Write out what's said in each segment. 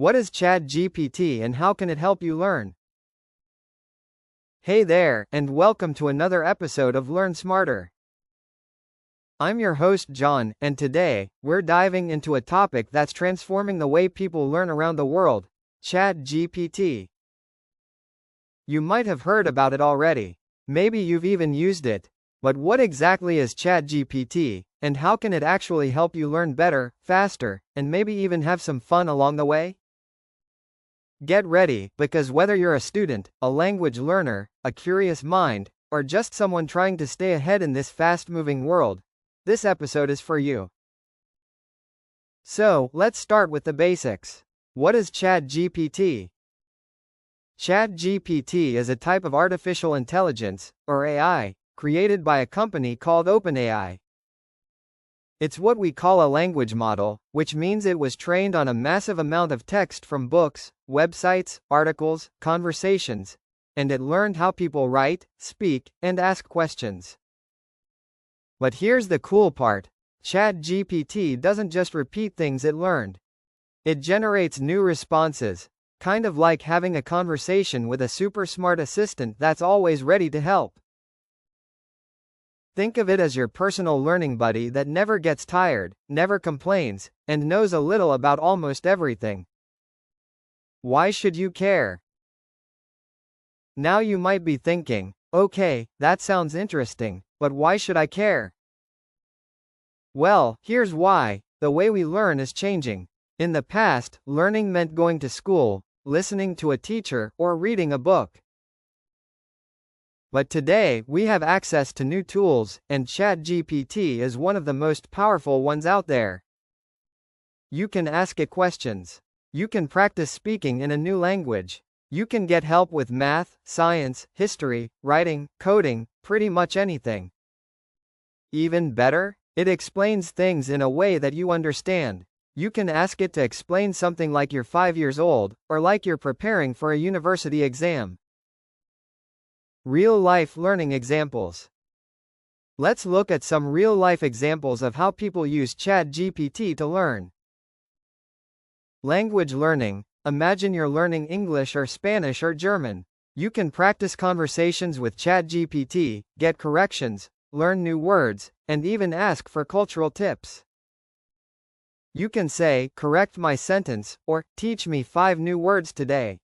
What is ChatGPT and how can it help you learn? Hey there, and welcome to another episode of Learn Smarter. I'm your host John, and today, we're diving into a topic that's transforming the way people learn around the world, ChatGPT. You might have heard about it already. Maybe you've even used it. But what exactly is ChatGPT, and how can it actually help you learn better, faster, and maybe even have some fun along the way? Get ready, because whether you're a student, a language learner, a curious mind, or just someone trying to stay ahead in this fast-moving world, this episode is for you. So, let's start with the basics. What is ChatGPT? ChatGPT is a type of artificial intelligence, or AI, created by a company called OpenAI. It's what we call a language model, which means it was trained on a massive amount of text from books, websites, articles, conversations, and it learned how people write, speak, and ask questions. But here's the cool part. ChatGPT doesn't just repeat things it learned. It generates new responses, kind of like having a conversation with a super smart assistant that's always ready to help. Think of it as your personal learning buddy that never gets tired, never complains, and knows a little about almost everything. Why should you care? Now you might be thinking, okay, that sounds interesting, but why should I care? Well, here's why. The way we learn is changing. In the past, learning meant going to school, listening to a teacher, or reading a book. But today, we have access to new tools, and ChatGPT is one of the most powerful ones out there. You can ask it questions. You can practice speaking in a new language. You can get help with math, science, history, writing, coding, pretty much anything. Even better, it explains things in a way that you understand. You can ask it to explain something like you're 5 years old, or like you're preparing for a university exam. Real-life learning examples. Let's look at some real-life examples of how people use ChatGPT to learn. Language learning. Imagine you're learning English or Spanish or German. You can practice conversations with ChatGPT, get corrections, learn new words, and even ask for cultural tips. You can say, "Correct my sentence," or "Teach me 5 new words today."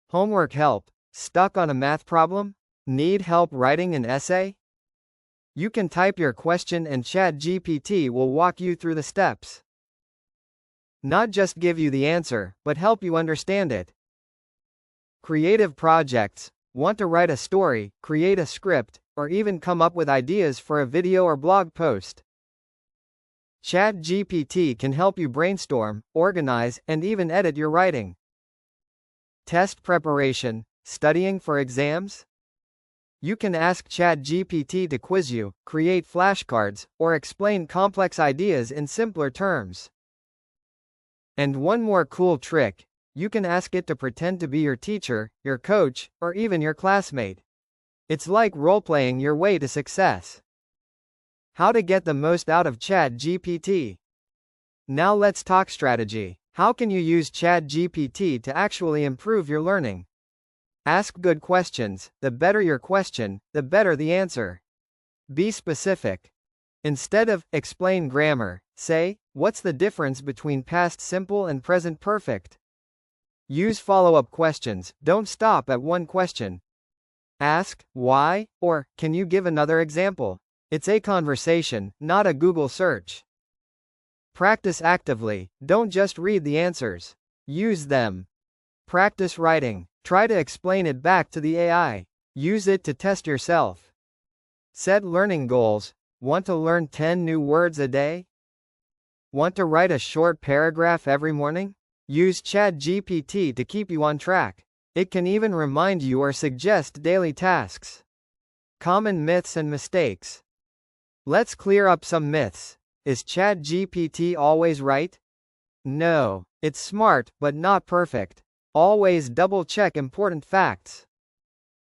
Homework help. Stuck on a math problem? Need help writing an essay? You can type your question and ChatGPT will walk you through the steps. Not just give you the answer, but help you understand it. Creative projects. Want to write a story, create a script, or even come up with ideas for a video or blog post? ChatGPT can help you brainstorm, organize, and even edit your writing. Test preparation. Studying for exams? You can ask ChatGPT to quiz you, create flashcards, or explain complex ideas in simpler terms. And one more cool trick, you can ask it to pretend to be your teacher, your coach, or even your classmate. It's like role-playing your way to success. How to get the most out of ChatGPT? Now let's talk strategy. How can you use ChatGPT to actually improve your learning? Ask good questions. The better your question, the better the answer. Be specific. Instead of, "Explain grammar," say, "What's the difference between past simple and present perfect?" Use follow-up questions. Don't stop at one question. Ask, "Why?" or, "Can you give another example?" It's a conversation, not a Google search. Practice actively. Don't just read the answers. Use them. Practice writing. Try to explain it back to the AI. Use it to test yourself. Set learning goals. Want to learn 10 new words a day? Want to write a short paragraph every morning? Use ChatGPT to keep you on track. It can even remind you or suggest daily tasks. Common myths and mistakes. Let's clear up some myths. Is ChatGPT always right? No. It's smart, but not perfect. Always double-check important facts.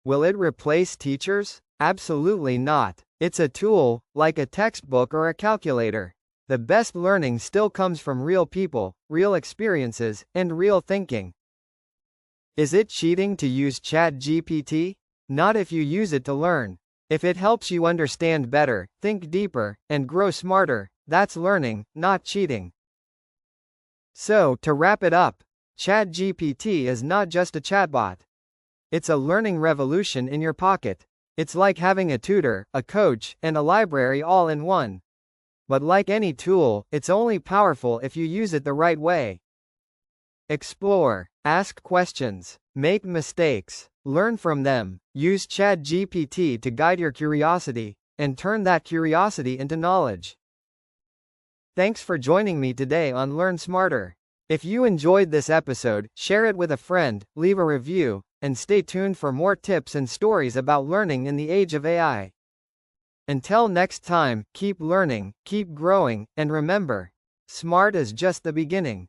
Will it replace teachers? Absolutely not. It's a tool, like a textbook or a calculator. The best learning still comes from real people, real experiences, and real thinking. Is it cheating to use ChatGPT? Not if you use it to learn. If it helps you understand better, think deeper, and grow smarter, that's learning, not cheating. So, to wrap it up, ChatGPT is not just a chatbot. It's a learning revolution in your pocket. It's like having a tutor, a coach, and a library all in one. But like any tool, it's only powerful if you use it the right way. Explore, ask questions, make mistakes, learn from them, use ChatGPT to guide your curiosity, and turn that curiosity into knowledge. Thanks for joining me today on Learn Smarter. If you enjoyed this episode, share it with a friend, leave a review, and stay tuned for more tips and stories about learning in the age of AI. Until next time, keep learning, keep growing, and remember, smart is just the beginning.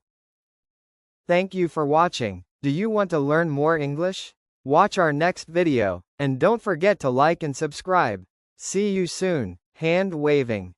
Thank you for watching. Do you want to learn more English? Watch our next video, and don't forget to like and subscribe. See you soon. Hand waving.